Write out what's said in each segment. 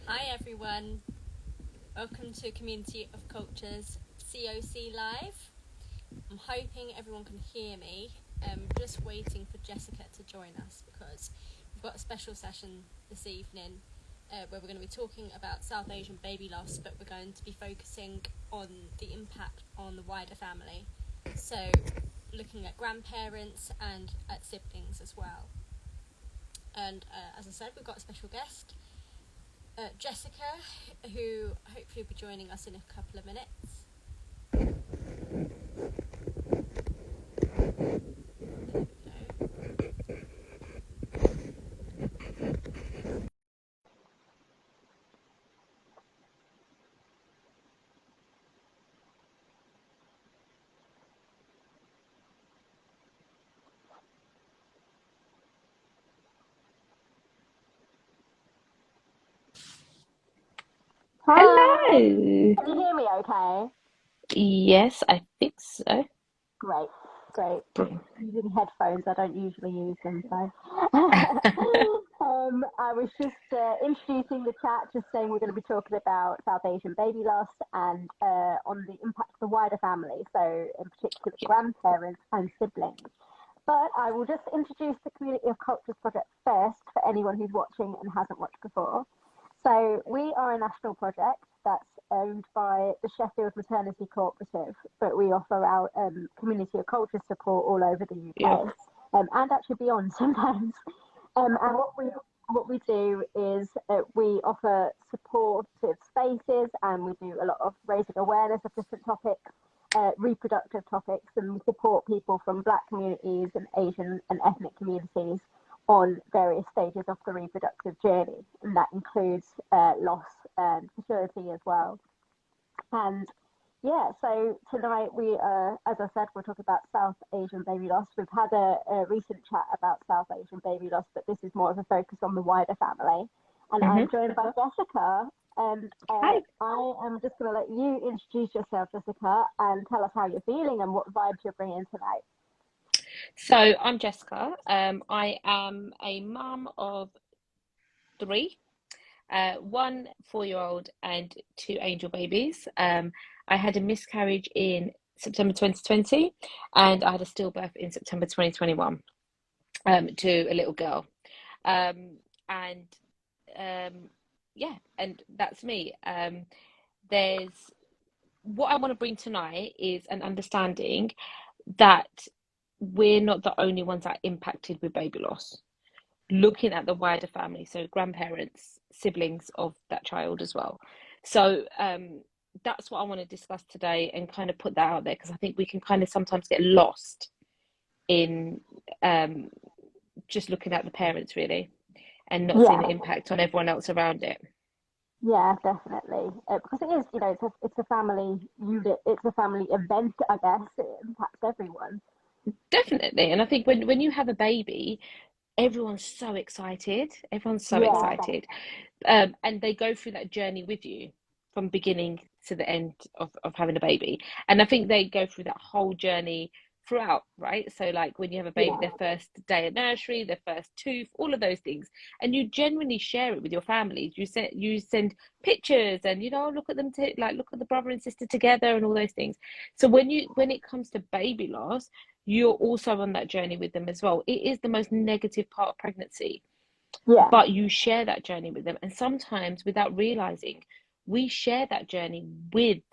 Hi everyone, welcome to Community of Cultures CoC Live. I'm hoping everyone can hear me. Just waiting for Jessica to join us because we've got a special session this evening where we're going to be talking about South Asian baby loss, but we're going to be focusing on the impact on the wider family. So looking at grandparents and at siblings as well. And as I said, we've got a special guest. Jessica, who hopefully will be joining us in a couple of minutes. Hi, Hello. can you hear me okay? Yes, I think so. Great, great. Bro- Using headphones, I don't usually use them, so. I was just introducing the chat, just saying we're going to be talking about South Asian baby loss and on the impact of the wider family, so in particular grandparents and siblings. But I will just introduce the Community of Cultures project first for anyone who's watching and hasn't watched before. So we are a national project that's owned by the Sheffield Maternity Cooperative, but we offer our community of culture support all over the Yeah. UK and actually beyond sometimes. And what we do is we offer supportive spaces and we do a lot of raising awareness of different topics, reproductive topics, and we support people from Black communities and Asian and ethnic communities on various stages of the reproductive journey, and that includes loss and fertility as well. And yeah, so tonight as I said, we're talking about South Asian baby loss. We've had a recent chat about South Asian baby loss, but this is more of a focus on the wider family. And hmm I'm joined by Jessica, and Hi. I am just going to let you introduce yourself, Jessica, and tell us how you're feeling and what vibes you're bringing tonight. So I'm Jessica. I am a mum of three, one 4-year-old and two angel babies. I had a miscarriage in September 2020, and I had a stillbirth in September 2021, to a little girl. And yeah, and that's me. There's what I want to bring tonight is an understanding that we're not the only ones that are impacted with baby loss. Looking at the wider family, so grandparents, siblings of that child as well. So that's what I want to discuss today and kind of put that out there because I think we can kind of sometimes get lost in um, just looking at the parents really and not seeing Yeah, the impact on everyone else around it. yeah, definitely. Because it is, it's a family unit. It's a family event, I guess. It impacts everyone. Definitely. And I think when you have a baby, everyone's so excited. Everyone's so Yeah, excited. And they go through that journey with you from beginning to the end of having a baby. And I think they go through that whole journey throughout, right? So like when you have a baby, yeah, their first day at nursery, their first tooth, all of those things. And you genuinely share it with your families. You send pictures and look at them like look at the brother and sister together and all those things. So when it comes to baby loss, you're also on that journey with them as well. It is the most negative part of pregnancy, yeah, but you share that journey with them. And sometimes, without realizing, we share that journey with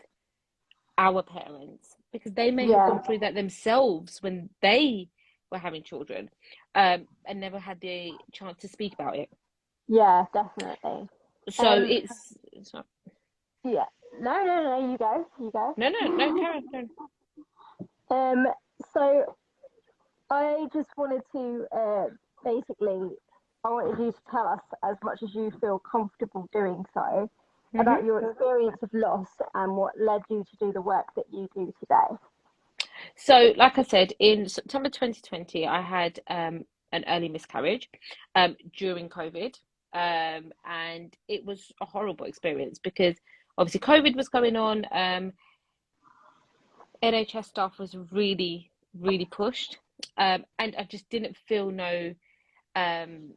our parents because they may have yeah, gone through that themselves when they were having children, and never had the chance to speak about it. yeah, definitely. So Um, it's not, yeah. No, no, no. You go, you go. no, no, no, Karen, Karen. Um, so I just wanted to basically, I wanted you to tell us as much as you feel comfortable doing so hmm about your experience of loss and what led you to do the work that you do today. So, like I said, in September 2020, I had an early miscarriage during COVID. And it was a horrible experience because obviously COVID was going on. NHS staff was really, really pushed. And I just didn't feel no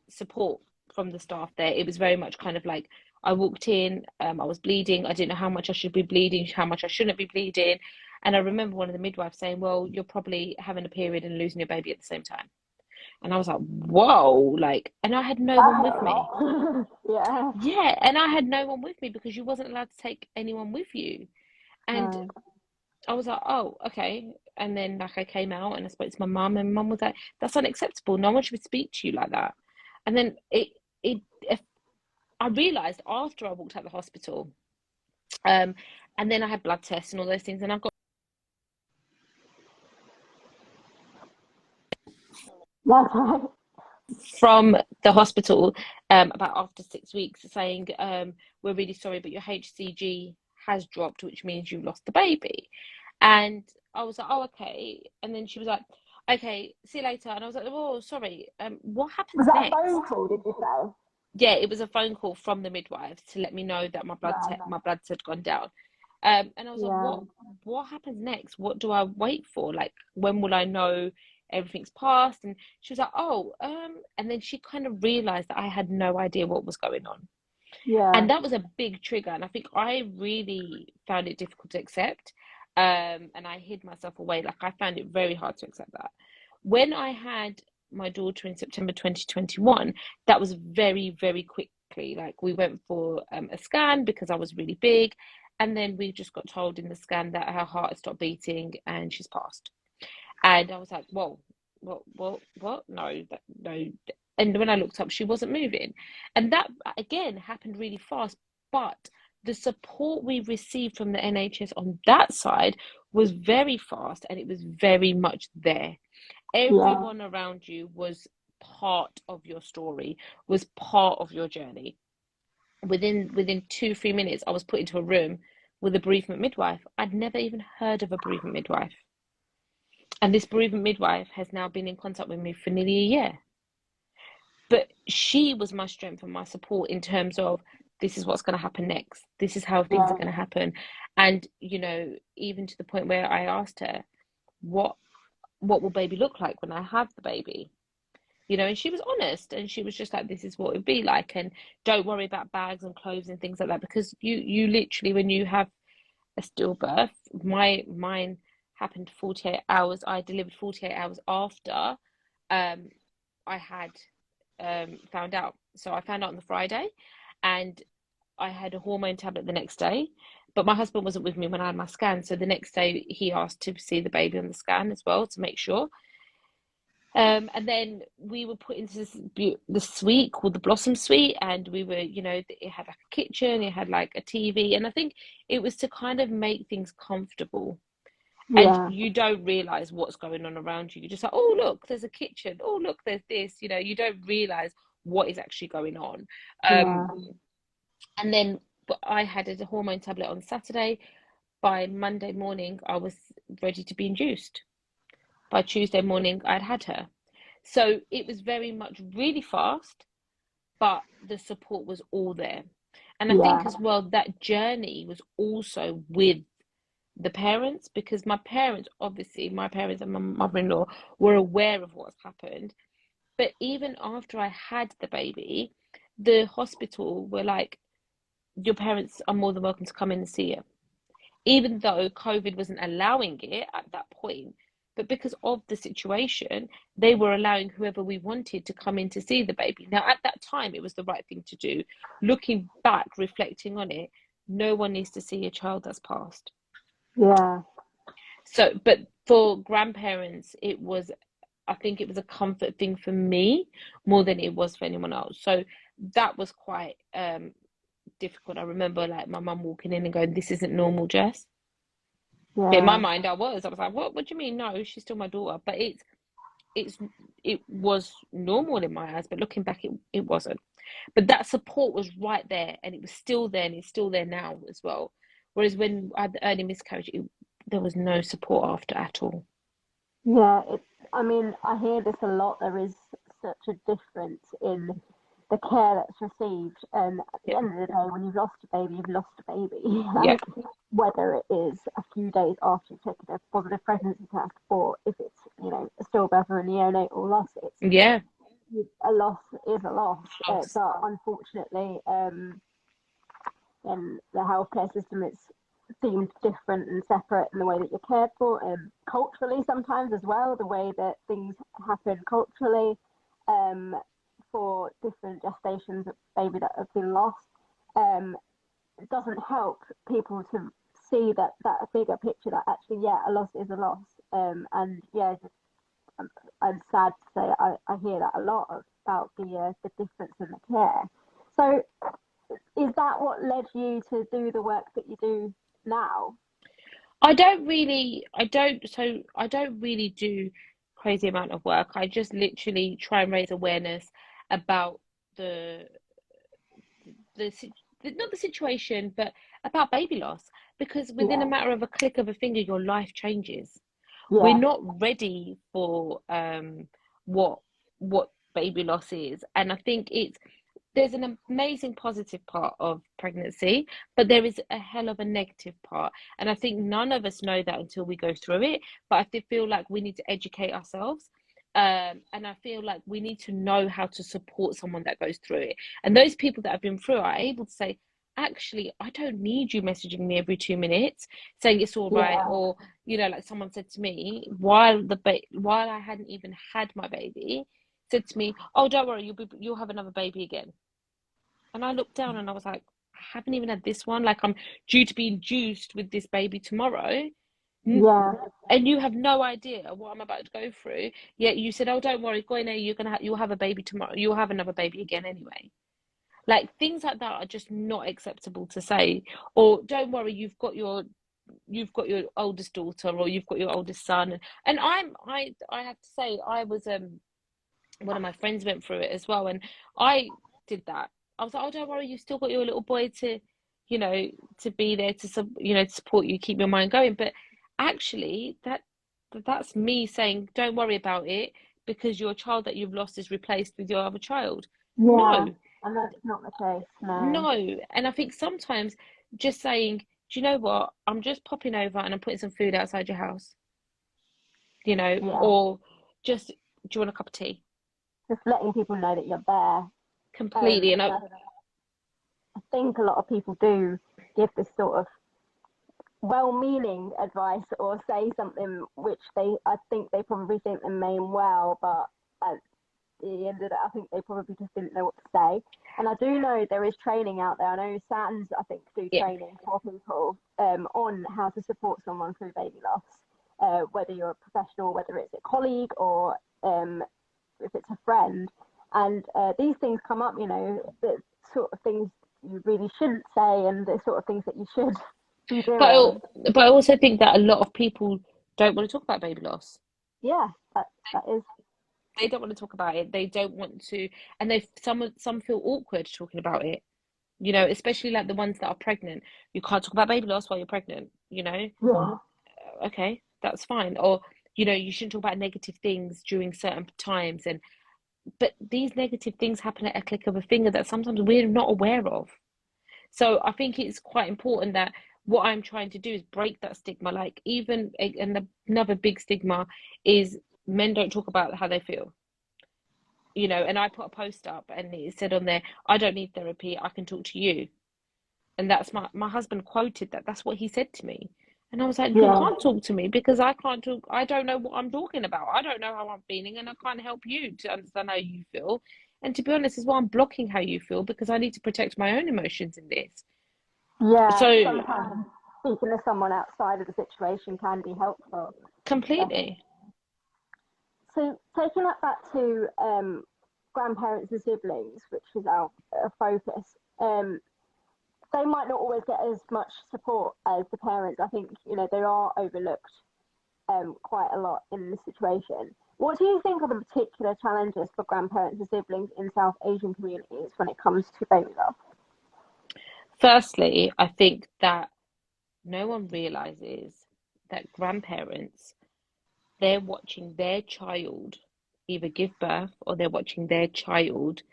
support from the staff there. It was very much kind of like, I walked in, I was bleeding. I didn't know how much I should be bleeding, how much I shouldn't be bleeding. And I remember one of the midwives saying, well, you're probably having a period and losing your baby at the same time. And I was like, whoa, like, and I had no one with me. Yeah. Yeah, and I had no one with me because you wasn't allowed to take anyone with you. And No. I was like, oh, okay. And then like I came out and I spoke to my mum, and mum was like, that's unacceptable. No one should speak to you like that. And then if I realized after I walked out of the hospital, and then I had blood tests and all those things, and I got That's right. from the hospital about after 6 weeks saying, we're really sorry, but your HCG has dropped, which means you've lost the baby. And I was like, oh, okay. And then she was like, okay, see you later. And I was like, oh, sorry. What Was happens that a next? phone call, did you say? Yeah, it was a phone call from the midwives to let me know that my Yeah, no. bloods had gone down. And I was like, Yeah. what happens next? What do I wait for? Like, when will I know everything's passed? And she was like, oh, and then she kind of realized that I had no idea what was going on. Yeah. And that was a big trigger. And I think I really found it difficult to accept. And I hid myself away. Like, I found it very hard to accept that. When I had my daughter in September 2021, that was very, very quickly. Like, we went for a scan because I was really big. And then we just got told in the scan that her heart had stopped beating and she's passed. And I was like, whoa, what? No, no. And when I looked up, she wasn't moving. And that, again, happened really fast. But the support we received from the NHS on that side was very fast, and it was very much there. Yeah. Everyone around you was part of your story, was part of your journey. Within 2-3 minutes, I was put into a room with a bereavement midwife. I'd never even heard of a bereavement midwife. And this bereavement midwife has now been in contact with me for nearly a year. But she was my strength and my support in terms of, this is what's going to happen next. This is how things are Yeah. going to happen. And, even to the point where I asked her, what will baby look like when I have the baby? And she was honest, and she was just like, this is what it would be like. And don't worry about bags and clothes and things like that, because you literally, when you have a stillbirth, mine happened 48 hours. I delivered 48 hours after I had found out. So I found out on the Friday, and I had a hormone tablet the next day. But my husband wasn't with me when I had my scan, so the next day he asked to see the baby on the scan as well to make sure. And then we were put into this suite called the Blossom Suite, and we were, it had like a kitchen, it had like a TV, and I think it was to kind of make things comfortable. And Yeah. you don't realize what's going on around you. You're just like, oh, look, there's a kitchen. Oh, look, there's this. You don't realize what is actually going on. Yeah. And then I had a hormone tablet on Saturday. By Monday morning, I was ready to be induced. By Tuesday morning, I'd had her. So it was very much really fast, but the support was all there. And I Yeah. think as well, that journey was also with the parents, because my parents and my mother-in-law were aware of what's happened. But even after I had the baby, the hospital were like, your parents are more than welcome to come in and see you, even though COVID wasn't allowing it at that point. But because of the situation, they were allowing whoever we wanted to come in to see the baby. Now, at that time, it was the right thing to do. Looking back, reflecting on it, no one needs to see a child that's passed. Yeah. So, but for grandparents, I think it was a comfort thing for me more than it was for anyone else. So that was quite difficult. I remember like my mum walking in and going, "This isn't normal, Jess." But in my Yeah. mind, I was like, "What do you mean? No, she's still my daughter." But it was normal in my eyes. But looking back, it wasn't. But that support was right there, and it was still there, and it's still there now as well. Whereas when I had the early miscarriage, there was no support after at all. Yeah. I mean, I hear this a lot. There is such a difference in the care that's received. And at the Yeah, end of the day, when you've lost a baby, you've lost a baby. yeah, Like, whether it is a few days after you've taken a positive pregnancy test, or if it's, a stillbirth or a neonatal loss, yeah. a loss is a loss. Loss. But unfortunately, then the healthcare system is deemed different and separate in the way that you're cared for, and culturally sometimes as well, the way that things happen culturally, for different gestations of baby that have been lost. It doesn't help people to see that bigger picture, that actually, yeah, a loss is a loss. And yeah, I'm sad to say I hear that a lot about the difference in the care. So is that what led you to do the work that you do now? I don't really do crazy amount of work. I just literally try and raise awareness about the the, not the situation, but about baby loss, because within a Yeah, matter of a click of a finger, your life changes. We're yeah, not ready for what baby loss is, and I think there's an amazing positive part of pregnancy, but there is a hell of a negative part. And I think none of us know that until we go through it. But I feel like we need to educate ourselves. And I feel like we need to know how to support someone that goes through it. And those people that have been through are able to say, actually, I don't need you messaging me every 2 minutes saying it's all right. yeah, Or, like someone said to me while I hadn't even had my baby, said to me, "Oh, don't worry, you'll have another baby again." And I looked down and I was like, I haven't even had this one. Like, I'm due to be induced with this baby tomorrow. yeah, And you have no idea what I'm about to go through. Yet you said, "Oh, don't worry, go in there. You'll have a baby tomorrow. You'll have another baby again anyway." Like, things like that are just not acceptable to say. Or, "Don't worry, you've got your oldest daughter, or you've got your oldest son." And I have to say, I was one of my friends went through it as well, and I did that. I was like, "Oh, don't worry, you've still got your little boy to, to be there to support you, keep your mind going." But actually, that's me saying, "Don't worry about it, because your child that you've lost is replaced with your other child." yeah. No, And that's not the case, no. no. And I think sometimes just saying, "Do you know what? I'm just popping over and I'm putting some food outside your house," Yeah, or just, "Do you want a cup of tea?" just letting people know that you're there. Completely. And And I think a lot of people do give this sort of well-meaning advice, or say something which I think they probably think they mean well, but at the end of it, I think they probably just didn't know what to say. And I do know there is training out there. I know SANS, I think, do yeah. training for people on how to support someone through baby loss, whether you're a professional, whether it's a colleague, or if it's a friend. And these things come up, the sort of things you really shouldn't say, and the sort of things that you should be But doing. I also think that a lot of people don't want to talk about baby loss. Yeah, that is, They don't want to talk about it. They don't want to, and some feel awkward talking about it. Especially like the ones that are pregnant. You can't talk about baby loss while you're pregnant. yeah, Okay, that's fine. Or you shouldn't talk about negative things during certain times. But these negative things happen at a click of a finger that sometimes we're not aware of. So I think it's quite important that what I'm trying to do is break that stigma. Like, and another big stigma is men don't talk about how they feel. And I put a post up and it said on there, "I don't need therapy, I can talk to you." And that's my husband quoted that. That's what he said to me. And I was like, "You yeah, can't talk to me because I can't talk. I don't know what I'm talking about. I don't know how I'm feeling, and I can't help you to understand how you feel. And to be honest, is why I'm blocking how you feel, because I need to protect my own emotions in this." yeah. So Sometimes speaking to someone outside of the situation can be helpful. Definitely. completely. So taking that back to grandparents and siblings, which is our focus, they might not always get as much support as the parents. I think they are overlooked quite a lot in this situation. What do you think are the particular challenges for grandparents and siblings in South Asian communities when it comes to baby loss? Firstly, I think that no one realizes that grandparents, they're watching their child either give birth, or they're watching their child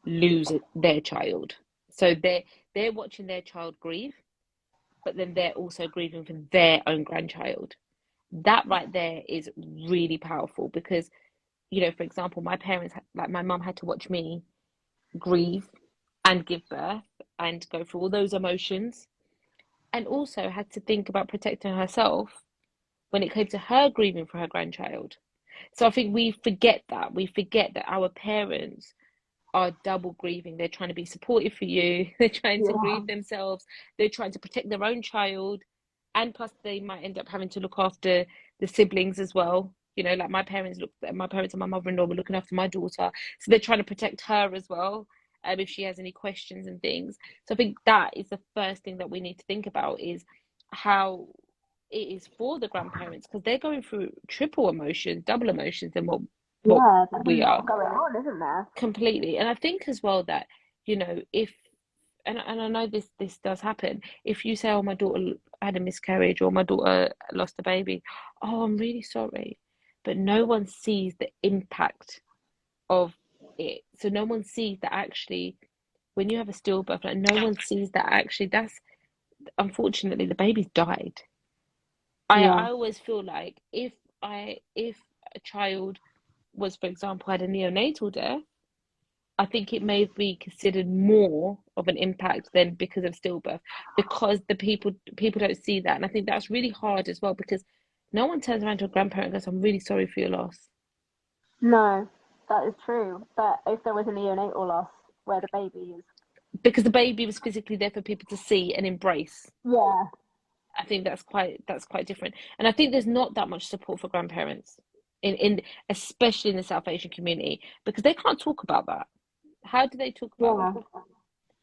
lose their child. So they're watching their child grieve, but then they're also grieving for their own grandchild. That right there is really powerful, because for example, my parents, like my mum, had to watch me grieve and give birth and go through all those emotions, and also had to think about protecting herself when it came to her grieving for her grandchild. So I think we forget that. We forget that our parents are double grieving. They're trying to be supportive for you, they're trying to Yeah. grieve themselves, they're trying to protect their own child, and plus they might end up having to look after the siblings as well. You know, like my parents and my mother-in-law were looking after my daughter, so they're trying to protect her as well, if she has any questions and things. So I think that is the first thing that we need to think about, is how it is for the grandparents, because they're going through triple emotions, double emotions than what Yeah, there's a we are. lot going on, isn't there? Completely. And I think as well that, if, and I know this does happen, if you say, oh, my daughter had a miscarriage, or my daughter lost a baby, oh, I'm really sorry. But no one sees the impact of it. So no one sees that actually when you have a stillbirth, like no one sees that actually that's, unfortunately, the baby's died. I Yeah. always feel like if a child was, for example, had a neonatal death, I think it may be considered more of an impact than because of stillbirth, because the people don't see that, and I think that's really hard as well, because no one turns around to a grandparent and goes, "I'm really sorry for your loss," No, that is true. But if there was a neonatal loss where the baby is, because the baby was physically there for people to see and embrace. yeah, I think that's quite different, and I think there's not that much support for grandparents in especially in the South Asian community, because they can't talk about that. How do they talk about yeah, that?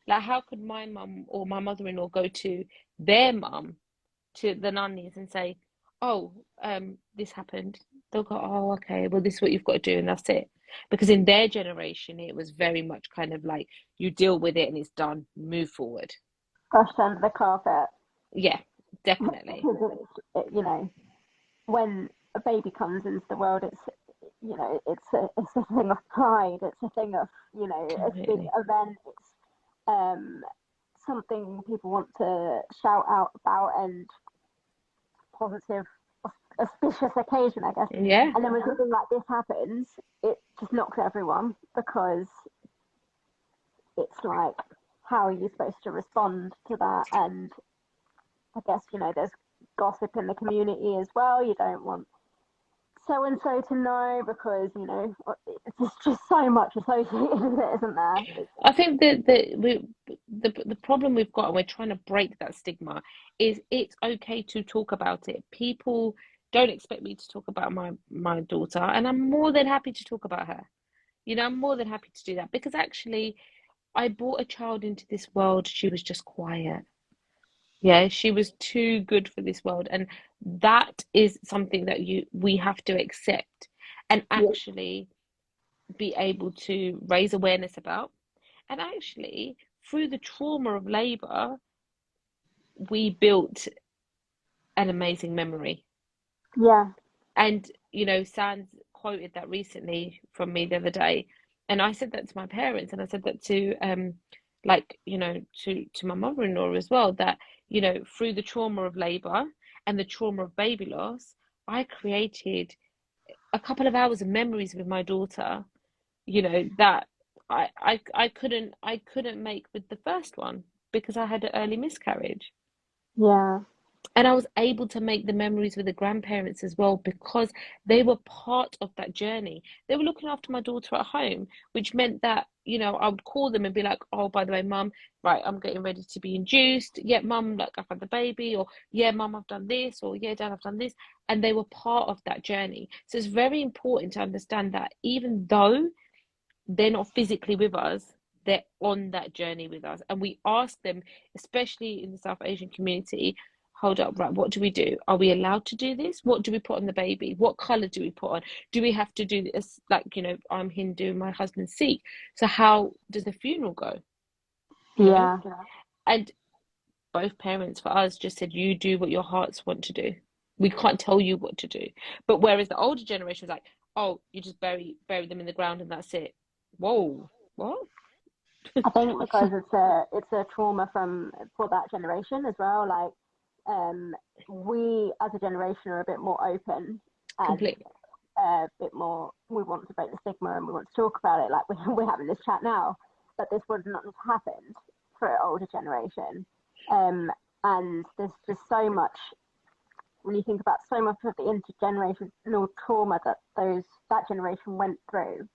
Like, how could my mum or my mother-in-law go to their mum, to the nannies, and say, "Oh, this happened"? They'll go, "Oh, okay. Well, this is what you've got to do," and that's it. Because in their generation, it was very much kind of like, you deal with it and it's done. Move forward. brushed under the carpet. Yeah, definitely. Because when a baby comes into the world, it's a thing of pride. It's a thing of, it's a big Completely. event. It's um, something people want to shout out about, and positive, auspicious occasion, I guess. Yeah, And then when something like this happens, it just knocks everyone, because it's like, how are you supposed to respond to that? And I guess, there's gossip in the community as well. You don't want so and so to know, because, it's just so much associated with it, isn't there? I think that the problem we've got, and we're trying to break that stigma, is it's okay to talk about it. People don't expect me to talk about my daughter, and I'm more than happy to talk about her. I'm more than happy to do that, because actually I brought a child into this world. She was just quiet. Yeah, she was too good for this world, and that is something that we have to accept, and Yeah, actually be able to raise awareness about. And actually, through the trauma of labor, we built an amazing memory. yeah, And, Sans quoted that recently from me the other day. And I said that to my parents, and I said that to like, to my mother-in-law as well, that, through the trauma of labor and the trauma of baby loss, I created a couple of hours of memories with my daughter, that I couldn't make with the first one, because I had an early miscarriage. yeah, And I was able to make the memories with the grandparents as well, because they were part of that journey. They were looking after my daughter at home, which meant that, I would call them and be like, "Oh, by the way, mum, right, I'm getting ready to be induced. Yeah, mum, like, I've had the baby," or, "Yeah, mum, I've done this," or, "Yeah, dad, I've done this." And they were part of that journey. So it's very important to understand that even though they're not physically with us, they're on that journey with us. And we ask them, especially in the South Asian community, hold up, right, what do we do? Are we allowed to do this? What do we put on the baby? What color do we put on? Do we have to do this? Like, I'm Hindu, my husband's Sikh. So how does the funeral go? You know? yeah, And both parents for us just said, you do what your hearts want to do. We can't tell you what to do. But whereas the older generation was like, oh, you just bury them in the ground and that's it. Whoa, what? I think because it's a trauma for that generation as well. Like, we as a generation are a bit more open, and Completely. a bit more. We want to break the stigma, and we want to talk about it. Like we're having this chat now. that this would not have happened for an older generation. And there's just so much, when you think about so much of the intergenerational trauma that that generation went through,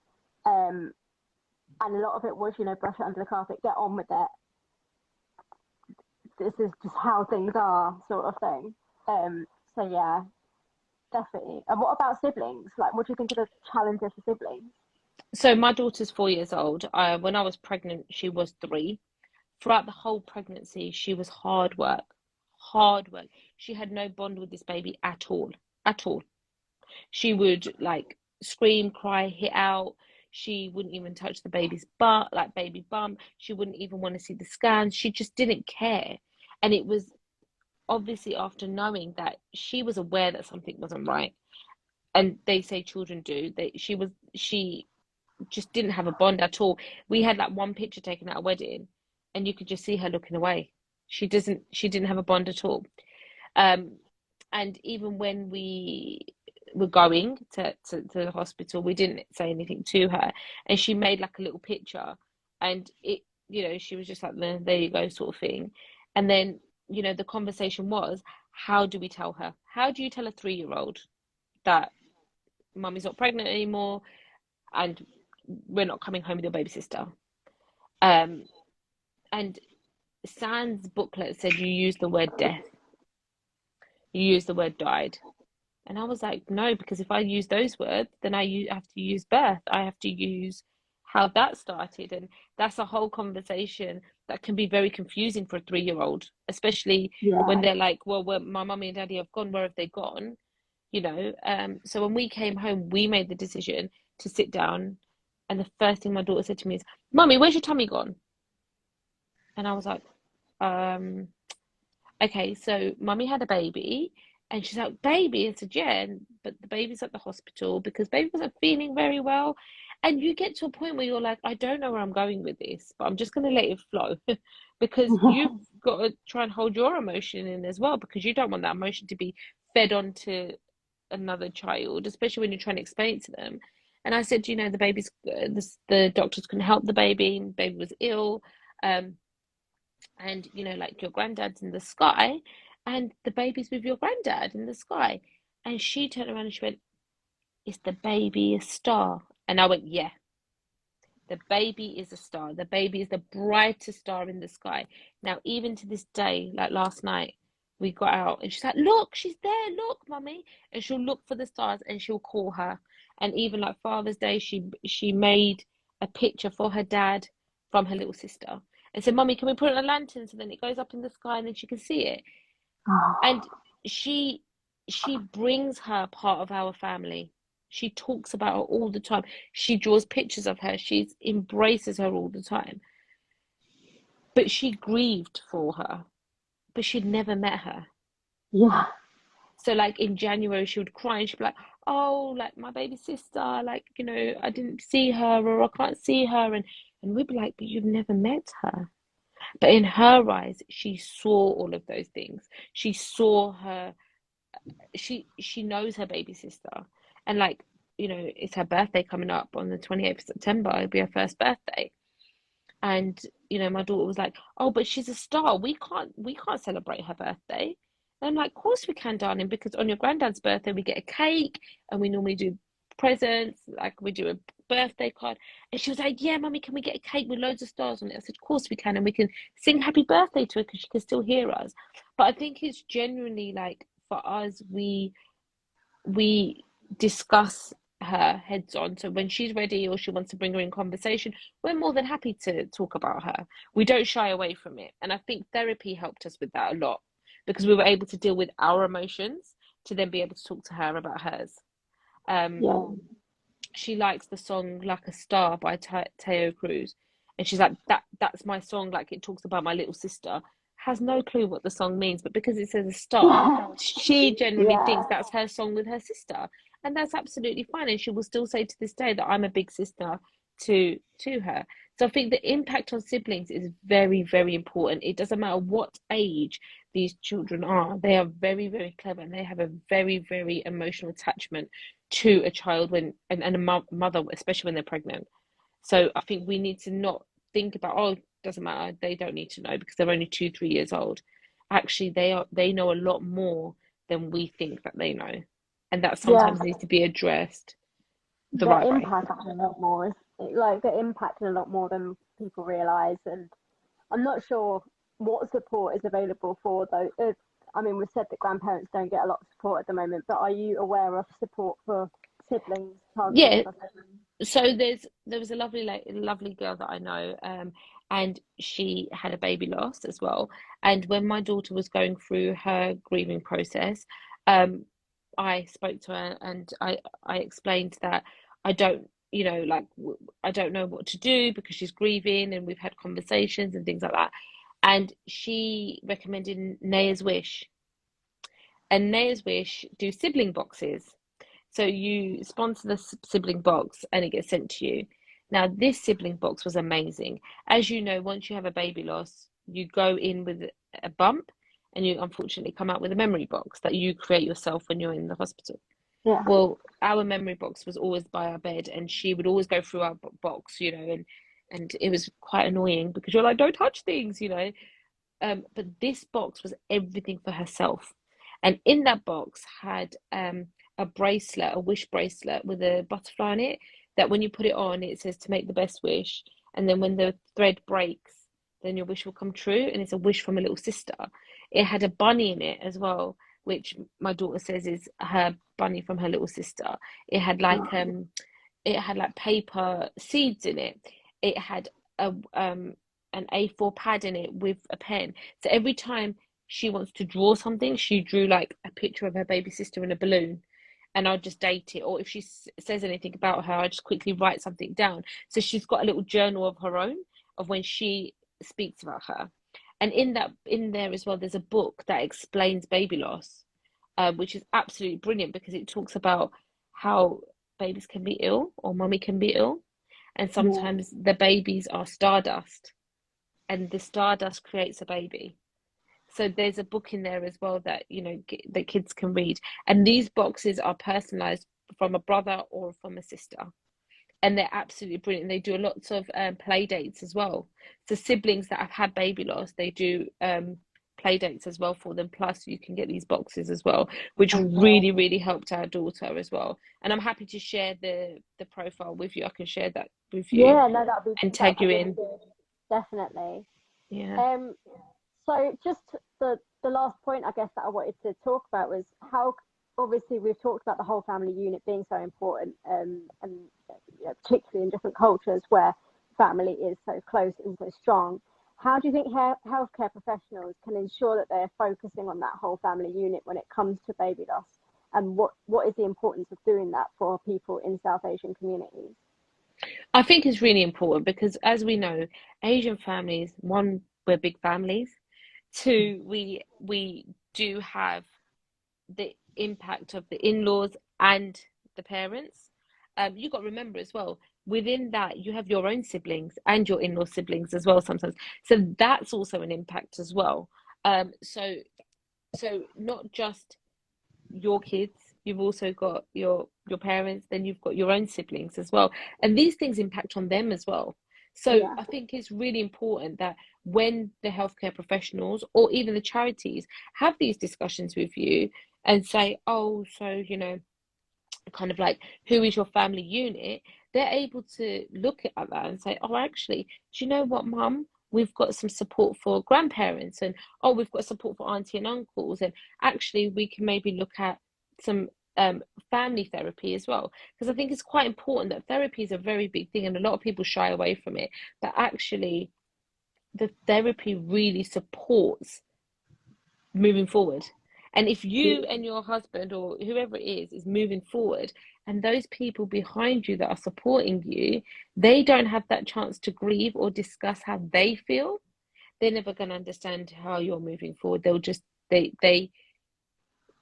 and a lot of it was, brush it under the carpet, get on with it. This is just how things are, sort of thing. So yeah, definitely. And what about siblings? Like, what do you think of the challenges for siblings? So my daughter's 4 years old. When I was pregnant, she was 3. Throughout the whole pregnancy, she was hard work, hard work. She had no bond with this baby at all, at all. She would like scream, cry, hit out. She wouldn't even touch the baby's butt, like baby bump. She wouldn't even want to see the scans. She just didn't care. And it was obviously after knowing that she was aware that something wasn't right. And they say children do. She just didn't have a bond at all. We had like one picture taken at a wedding, and you could just see her looking away. She didn't have a bond at all. And even when we were going to the hospital, we didn't say anything to her, and she made like a little picture, and it, she was just like, there you go, sort of thing. And then, the conversation was, how do we tell her? How do you tell a 3-year-old that mummy's not pregnant anymore and we're not coming home with your baby sister? And San's booklet said you use the word death, you use the word died. And I was like, no, because if I use those words, then I have to use birth. I have to use how that started. And that's a whole conversation that can be very confusing for a 3-year-old, especially when they're like, well, my mummy and daddy have gone, where have they gone? So when we came home, we made the decision to sit down. And the first thing my daughter said to me is, Mummy, where's your tummy gone? And I was like, okay, so mummy had a baby. And she's like, baby? I said, yeah, but the baby's at the hospital because baby wasn't feeling very well. And you get to a point where you're like, I don't know where I'm going with this, but I'm just going to let it flow because you've got to try and hold your emotion in as well, because you don't want that emotion to be fed on to another child, especially when you're trying to explain it to them. And I said, the baby's, the doctors couldn't help the baby was ill. And, like your granddad's in the sky and the baby's with your granddad in the sky. And she turned around and she went, is the baby a star? And I went, yeah, the baby is a star. The baby is the brightest star in the sky. Now, even to this day, like last night, we got out and she's like, look, she's there, look, mummy. And she'll look for the stars and she'll call her. And even like Father's Day, she made a picture for her dad from her little sister and said, Mummy, can we put it on a lantern so then it goes up in the sky and then she can see it? And she brings her part of our family. She talks about her all the time. She draws pictures of her. She embraces her all the time. But she grieved for her, but she'd never met her. Yeah. So like in January, she would cry and she'd be like, oh, like my baby sister, like, I didn't see her, or I can't see her. And we'd be like, but you've never met her. But in her eyes, she saw all of those things. She saw her, she knows her baby sister. And like, it's her birthday coming up on the 28th of September. It'll be her first birthday. And, my daughter was like, oh, but she's a star. We can't celebrate her birthday. And I'm like, of course we can, darling, because on your granddad's birthday, we get a cake and we normally do presents, like we do a birthday card. And she was like, yeah, Mummy, can we get a cake with loads of stars on it? I said, of course we can. And we can sing happy birthday to her because she can still hear us. But I think it's genuinely like, for us, we discuss her heads on. So when she's ready or she wants to bring her in conversation, we're more than happy to talk about her. We don't shy away from it. And I think therapy helped us with that a lot, because we were able to deal with our emotions to then be able to talk to her about hers. She likes the song Like a Star by Teo Cruz. And she's like, that's my song. Like, it talks about my little sister. Has no clue what the song means, but because it says a star, she generally thinks that's her song with her sister. And that's absolutely fine. And she will still say to this day that I'm a big sister to her. So I think the impact on siblings is very, very important. It doesn't matter what age these children are. They are very, very clever, and they have a very, very emotional attachment to a child and a mother, especially when they're pregnant. So I think we need to not think about, oh, it doesn't matter, they don't need to know because they're only 2, 3 years old. Actually, they know a lot more than we think that they know, and that Yeah, sometimes needs to be addressed the they're right way. impacting a lot more. Like they're impacting a lot more than people realise, and I'm not sure what support is available for those. I mean, we've said that grandparents don't get a lot of support at the moment, but are you aware of support for siblings targeted Yeah, for siblings? so there was a lovely girl that I know, and she had a baby loss as well. And when my daughter was going through her grieving process, um, I spoke to her and I explained that I don't, I don't know what to do because she's grieving, and we've had conversations and things like that. And she recommended Naya's Wish, and Naya's Wish do sibling boxes. So you sponsor the sibling box and it gets sent to you. Now, this sibling box was amazing. As you know, once you have a baby loss, you go in with a bump and you unfortunately come out with a memory box that you create yourself when you're in the hospital. Yeah. Well, our memory box was always by our bed, and she would always go through our box, and it was quite annoying because you're like, don't touch things. But this box was everything for herself. And in that box had a bracelet, a wish bracelet with a butterfly on it, that when you put it on, it says to make the best wish. And then when the thread breaks, then your wish will come true. And it's a wish from a little sister. It had a bunny in it as well, which my daughter says is her bunny from her little sister. It had like paper seeds in it. It had a an A4 pad in it with a pen. So every time she wants to draw something, she drew like a picture of her baby sister in a balloon, and I'll just date it. Or if she says anything about her, I just quickly write something down. So she's got a little journal of her own of when she speaks about her. And in there as well, there's a book that explains baby loss, which is absolutely brilliant because it talks about how babies can be ill or mummy can be ill, and Yeah. sometimes the babies are stardust, and the stardust creates a baby. So there's a book in there as well that that kids can read, and these boxes are personalized from a brother or from a sister, and they're absolutely brilliant. They do lots of play dates as well. So siblings that have had baby loss, they do play dates as well for them. Plus, you can get these boxes as well, which Okay. really helped our daughter as well. And I'm happy to share the profile with you. I can share that with you Yeah, no, and that'd tag be you really in. good. Definitely. Yeah. Um, so just the last point I guess that I wanted to talk about was how obviously we've talked about the whole family unit being so important, and particularly in different cultures where family is so close and so strong. How do you think healthcare professionals can ensure that they're focusing on that whole family unit when it comes to baby loss? And what is the importance of doing that for people in South Asian communities? I think it's really important because, as we know, Asian families, one, we're big families. Two, we do have the impact of the in-laws and the parents. You got to remember as well, within that you have your own siblings and your in-law siblings as well sometimes. So that's also an impact as well. So not just your kids, you've also got your parents, then you've got your own siblings as well, and these things impact on them as well. So Yeah, I think it's really important that when the healthcare professionals or even the charities have these discussions with you and say, oh, so kind of like, who is your family unit, they're able to look at that and say, oh, actually, do you know what, mum, we've got some support for grandparents, and oh, we've got support for auntie and uncles, and actually we can maybe look at some family therapy as well, because I think it's quite important that therapy is a very big thing and a lot of people shy away from it, but actually the therapy really supports moving forward. And if you and your husband or whoever it is moving forward, and those people behind you that are supporting you, they don't have that chance to grieve or discuss how they feel, they're never going to understand how you're moving forward. They'll just they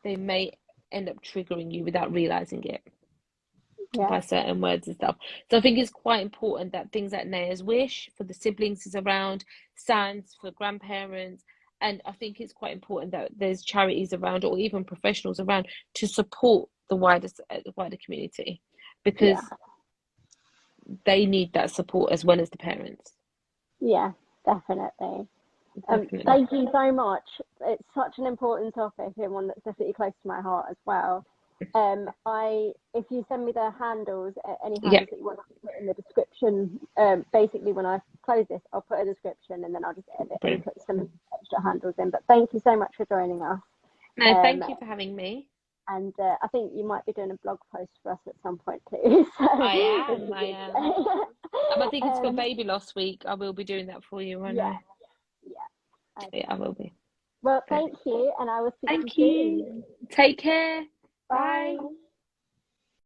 may end up triggering you without realizing it yeah, by certain words and stuff. So I think it's quite important that things like Naya's Wish for the siblings is around, Sands for grandparents, and I think it's quite important that there's charities around or even professionals around to support the wider community, yeah. because they need that support as well as the parents. Yeah, definitely. Definitely. Thank you so much. It's such an important topic and one that's definitely close to my heart as well. If you send me the handles, any Yeah, handles that you want to put in the description, basically when I close this, I'll put a description and then I'll just edit and brilliant. put some extra handles in. But thank you so much for joining us. No, Um, thank you for having me. and I think you might be doing a blog post for us at some point too. So I it'd am, be I good. am. I think it's for um, baby loss week. I will be doing that for you, won't yeah, I? yeah. Yeah, I Okay. will be. Well, Right. thank you, and I will speak to you Thank you. soon. Take care. Bye. Bye.